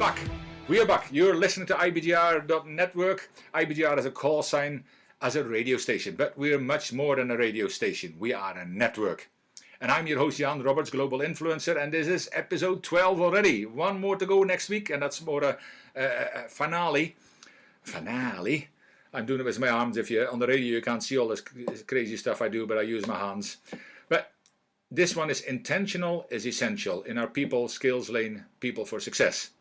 back. We are back. You're listening to IBGR.network. IBGR is a call sign as a radio station, but we're much more than a radio station. We are a network. And I'm your host, Jan Robberts, Global Influencer, and this is episode 12 already. One more to go next week, and that's more a finale. Finale? I'm doing it with my arms. If you're on the radio, you can't see all this crazy stuff I do, but I use my hands. But this one is intentional is essential in our people skills lane, people for success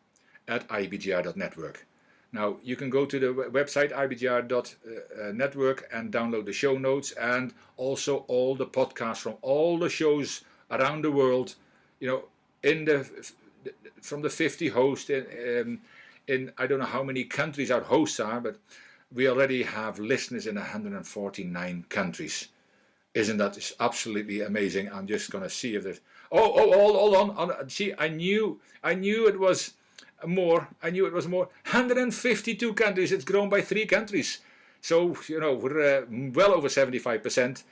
at IBGR.network. Now, you can go to the website IBGR.network and download the show notes and also all the podcasts from all the shows around the world, you know, from the 50 hosts in I don't know how many countries our hosts are, but we already have listeners in 149 countries. Isn't that absolutely amazing? I'm just going to see if there's... hold on. See, I knew it was more. 152 countries. It's grown by 3 countries. So, you know, we're well over 75%.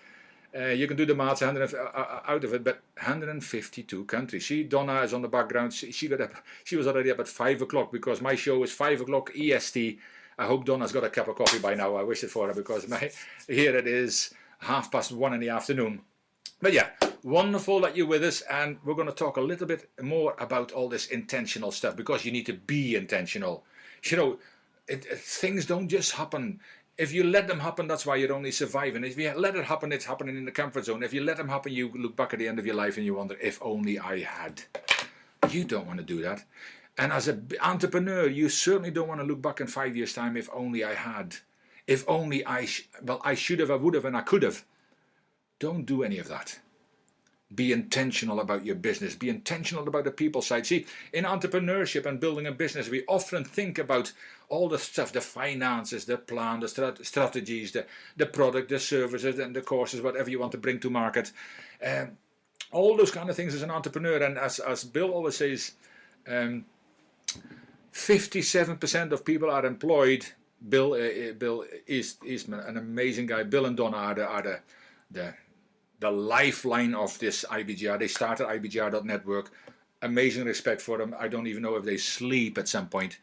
You can do the maths out of it, but 152 countries. See, Donna is on the background. She was already up at 5 o'clock because my show is 5 o'clock EST. I hope Donna's got a cup of coffee by now. I wish it for her because here it is 1:30 in the afternoon. But yeah, wonderful that you're with us, and we're going to talk a little bit more about all this intentional stuff because you need to be intentional. You know, things don't just happen. If you let them happen, that's why you're only surviving. If you let it happen, it's happening in the comfort zone. If you let them happen, you look back at the end of your life and you wonder, if only I had. You don't want to do that. And as an entrepreneur, you certainly don't want to look back in 5 years' time, if only I had. If only I should have, I would have, and I could have. Don't do any of that. Be intentional about your business. Be intentional about the people side. See, in entrepreneurship and building a business, we often think about all the stuff, the finances, the plan, the strategies, the product, the services, and the courses, whatever you want to bring to market. All those kind of things as an entrepreneur. And as Bill always says, 57% of people are employed. Bill Eastman, an amazing guy. Bill and Donna are the lifeline of this IBGR. They started IBGR.network. Amazing respect for them. I don't even know if they sleep at some point,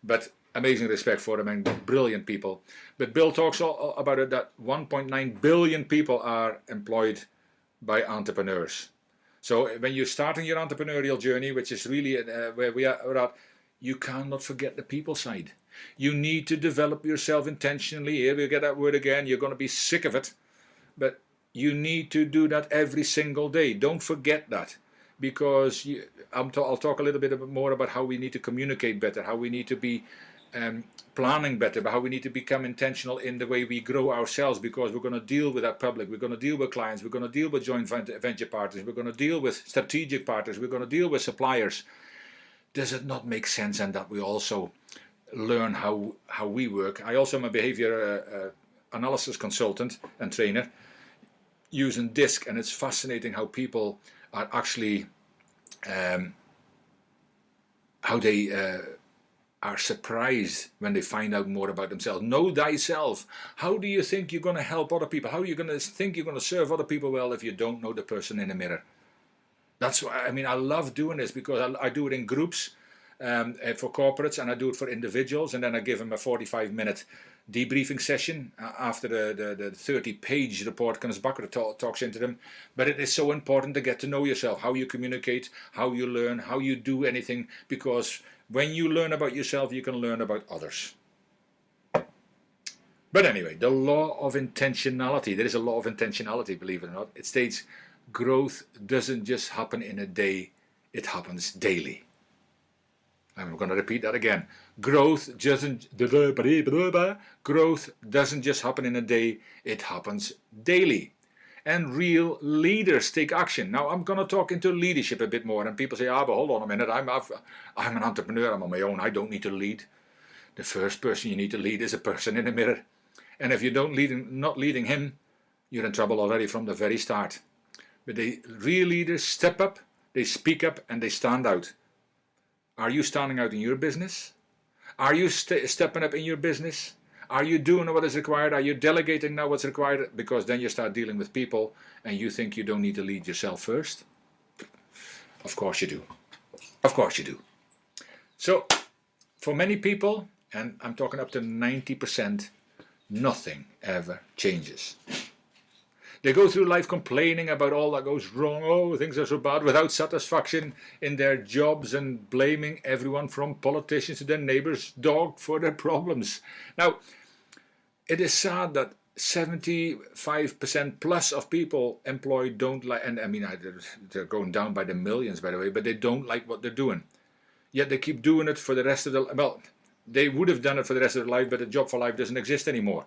but amazing respect for them and brilliant people. But Bill talks all about it that 1.9 billion people are employed by entrepreneurs. So when you're starting your entrepreneurial journey, which is really where we are at, you cannot forget the people side. You need to develop yourself intentionally. Here we get that word again. You're going to be sick of it. But you need to do that every single day. Don't forget that. Because I'll talk a little bit more about how we need to communicate better, how we need to be planning better, but how we need to become intentional in the way we grow ourselves, because we're going to deal with our public, we're going to deal with clients, we're going to deal with joint venture partners, we're going to deal with strategic partners, we're going to deal with suppliers. Does it not make sense? And that we also learn how we work. I also am a behavior analysis consultant and trainer using DISC, and it's fascinating how people are actually how they are surprised when they find out more about themselves. Know thyself. How do you think you're going to help other people? How are you going to think you're going to serve other people well if you don't know the person in the mirror? That's why, I mean, I love doing this because I do it in groups for corporates, and I do it for individuals, and then I give them a 45-minute debriefing session after the 30-page report comes back or talks into them. But it is so important to get to know yourself, how you communicate, how you learn, how you do anything, because when you learn about yourself, you can learn about others. But anyway, the law of intentionality. There is a law of intentionality, believe it or not. It states growth doesn't just happen in a day, it happens daily. I'm going to repeat that again. Growth doesn't just happen in a day, it happens daily. And real leaders take action. Now I'm going to talk into leadership a bit more, and people say, but hold on a minute, I'm an entrepreneur, I'm on my own, I don't need to lead. The first person you need to lead is a person in the mirror. And if you not leading him, you're in trouble already from the very start. But the real leaders step up, they speak up, and they stand out. Are you standing out in your business? Are you stepping up in your business? Are you doing what is required? Are you delegating now what's required? Because then you start dealing with people and you think you don't need to lead yourself first. Of course you do. Of course you do. So For many people, and I'm talking up to 90%, nothing ever changes. They go through life complaining about all that goes wrong. Oh, things are so bad, without satisfaction in their jobs and blaming everyone from politicians to their neighbor's dog for their problems. Now, it is sad that 75% plus of people employed don't like, and I mean, they're going down by the millions, by the way, but they don't like what they're doing. Yet they keep doing it for the rest of they would have done it for the rest of their life, but the job for life doesn't exist anymore.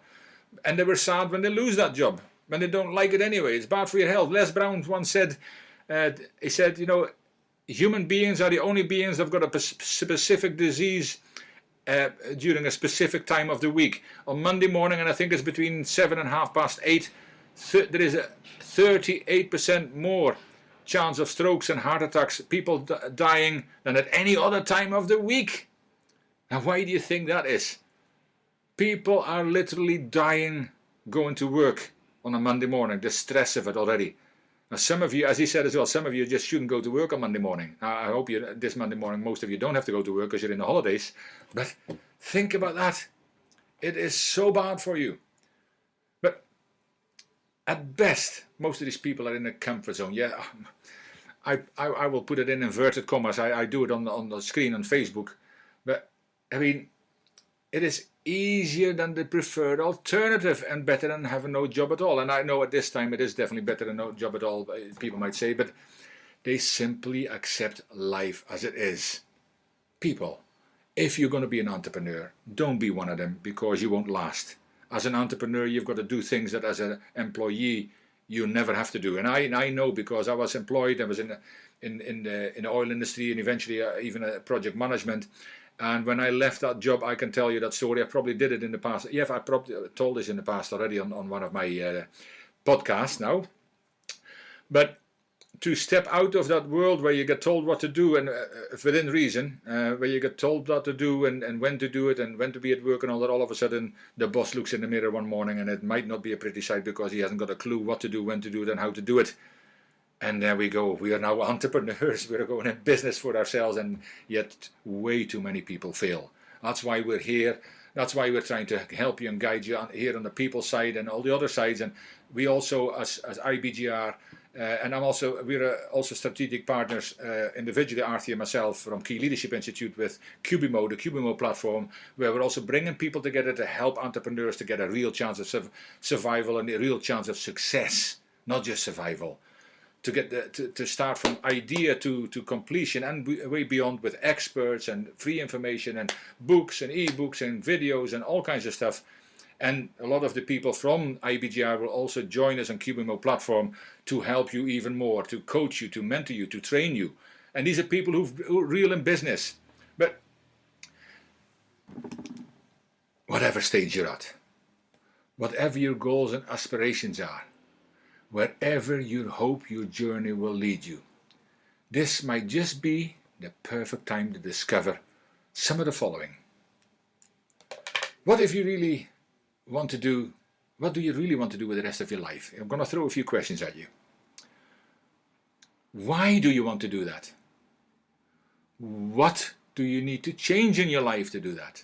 And they were sad when they lose that job, when they don't like it anyway. It's bad for your health. Les Brown once said, he said, human beings are the only beings that have got a specific disease during a specific time of the week. On Monday morning, and I think it's between 7 and 8:30, there is a 38% more chance of strokes and heart attacks, people dying, than at any other time of the week. Now, why do you think that is? People are literally dying going to work on a Monday morning, the stress of it already. Now, some of you, as he said as well, some of you just shouldn't go to work on Monday morning. I hope this Monday morning, most of you don't have to go to work because you're in the holidays. But think about that. It is so bad for you. But at best, most of these people are in a comfort zone. Yeah, I will put it in inverted commas. I do it on the screen on Facebook. But, I mean, it is easier than the preferred alternative and better than having no job at all. And I know at this time it is definitely better than no job at all, people might say, but they simply accept life as it is. People, if you're going to be an entrepreneur, don't be one of them, because you won't last. As an entrepreneur, you've got to do things that as an employee you never have to do. And I know, because I was employed, I was in the oil industry, and eventually even project management. And when I left that job, I can tell you that story. I probably did it in the past. Yeah, I probably told this in the past already on one of my podcasts now. But to step out of that world where you get told what to do, and within reason, where you get told what to do and when to do it and when to be at work and all that, all of a sudden the boss looks in the mirror one morning and it might not be a pretty sight, because he hasn't got a clue what to do, when to do it and how to do it. And there we go. We are now entrepreneurs. We're going in business for ourselves, and yet way too many people fail. That's why we're here. That's why we're trying to help you and guide you here on the people side and all the other sides. And we also, as IBGR, and we're also strategic partners individually, Arthur and myself, from Key Leadership Institute with Cubimo, the Cubimo platform, where we're also bringing people together to help entrepreneurs to get a real chance of survival and a real chance of success, not just survival. To get to start from idea to completion and way beyond, with experts and free information and books and ebooks and videos and all kinds of stuff. And a lot of the people from IBGR will also join us on Cubimo platform to help you even more, to coach you, to mentor you, to train you. And these are people who are real in business. But whatever stage you're at, whatever your goals and aspirations are, wherever you hope your journey will lead you, this might just be the perfect time to discover some of the following. What if you really want to do, what do you really want to do with the rest of your life? I'm going to throw a few questions at you. Why do you want to do that? What do you need to change in your life to do that?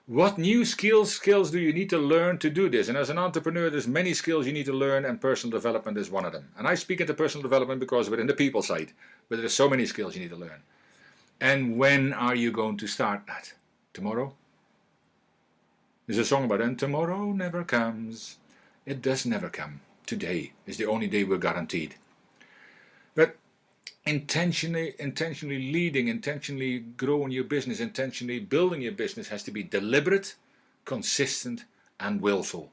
What new skills do you need to learn to do this? And as an entrepreneur, there's many skills you need to learn, and personal development is one of them. And I speak into personal development because we're in the people side, but there's so many skills you need to learn. And when are you going to start that? Tomorrow? There's a song about it, and tomorrow never comes. It does never come. Today is the only day we're guaranteed. But intentionally leading, intentionally growing your business, intentionally building your business has to be deliberate, consistent, and willful.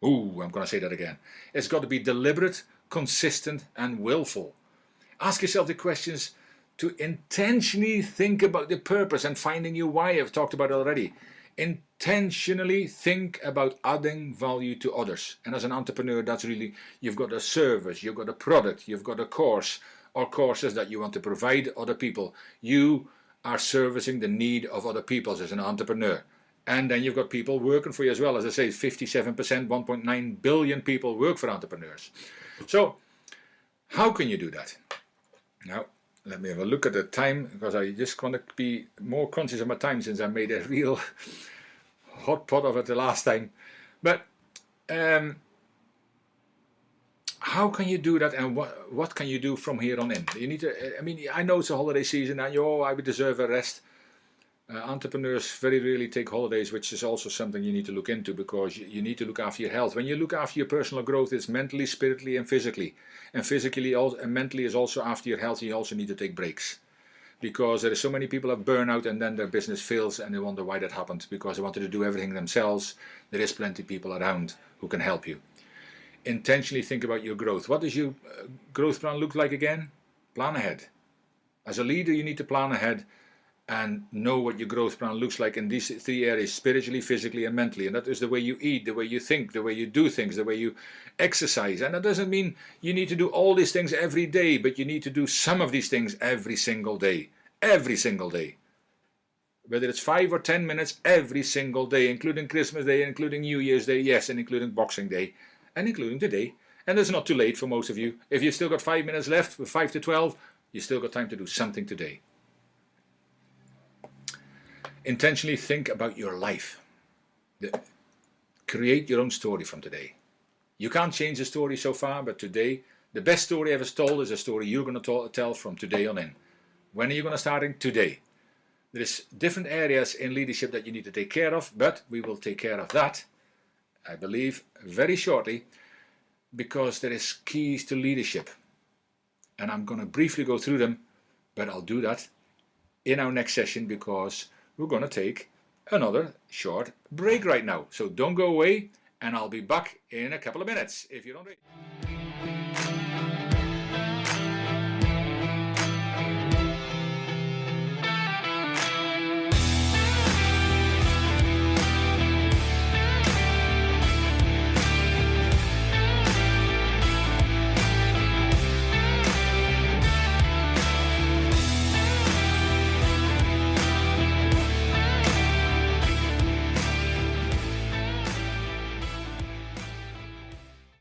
Ooh, I'm going to say that again. It's got to be deliberate, consistent, and willful. Ask yourself the questions to intentionally think about the purpose and finding your why. I've talked about it already. Intentionally think about adding value to others. And as an entrepreneur, that's really, you've got a service, you've got a product, you've got a course or courses that you want to provide other people. You are servicing the need of other people as an entrepreneur. And then you've got people working for you as well. As I say, 57%, 1.9 billion people work for entrepreneurs. So how can you do that? Now, let me have a look at the time, because I just want to be more conscious of my time since I made a real hot pot of it the last time. But how can you do that, and what can you do from here on in? You need to. I mean, I know it's a holiday season, and I would deserve a rest. Entrepreneurs very rarely take holidays, which is also something you need to look into, because you need to look after your health. When you look after your personal growth, it's mentally, spiritually, and physically. And physically and mentally is also after your health. You also need to take breaks, because there are so many people that burn out and then their business fails and they wonder why that happened, because they wanted to do everything themselves. There is plenty of people around who can help you. Intentionally think about your growth. What does your growth plan look like again? Plan ahead. As a leader, you need to plan ahead and know what your growth plan looks like in these three areas: spiritually, physically, and mentally. And that is the way you eat, the way you think, the way you do things, the way you exercise. And that doesn't mean you need to do all these things every day, but you need to do some of these things every single day. Every single day. Whether it's 5 or 10 minutes every single day, including Christmas Day, including New Year's Day, yes, and including Boxing Day, and including today. And it's not too late for most of you. If you've still got 5 minutes left, with 5 to 12, you still got time to do something today. Intentionally think about your life. Create your own story from today. You can't change the story so far, but today, the best story ever told is a story you're going to tell from today on in. When are you going to start? Today. There's different areas in leadership that you need to take care of, but we will take care of that, I believe, very shortly, because there is keys to leadership. And I'm going to briefly go through them, but I'll do that in our next session, because we're going to take another short break right now. So don't go away, and I'll be back in a couple of minutes if you don't wait.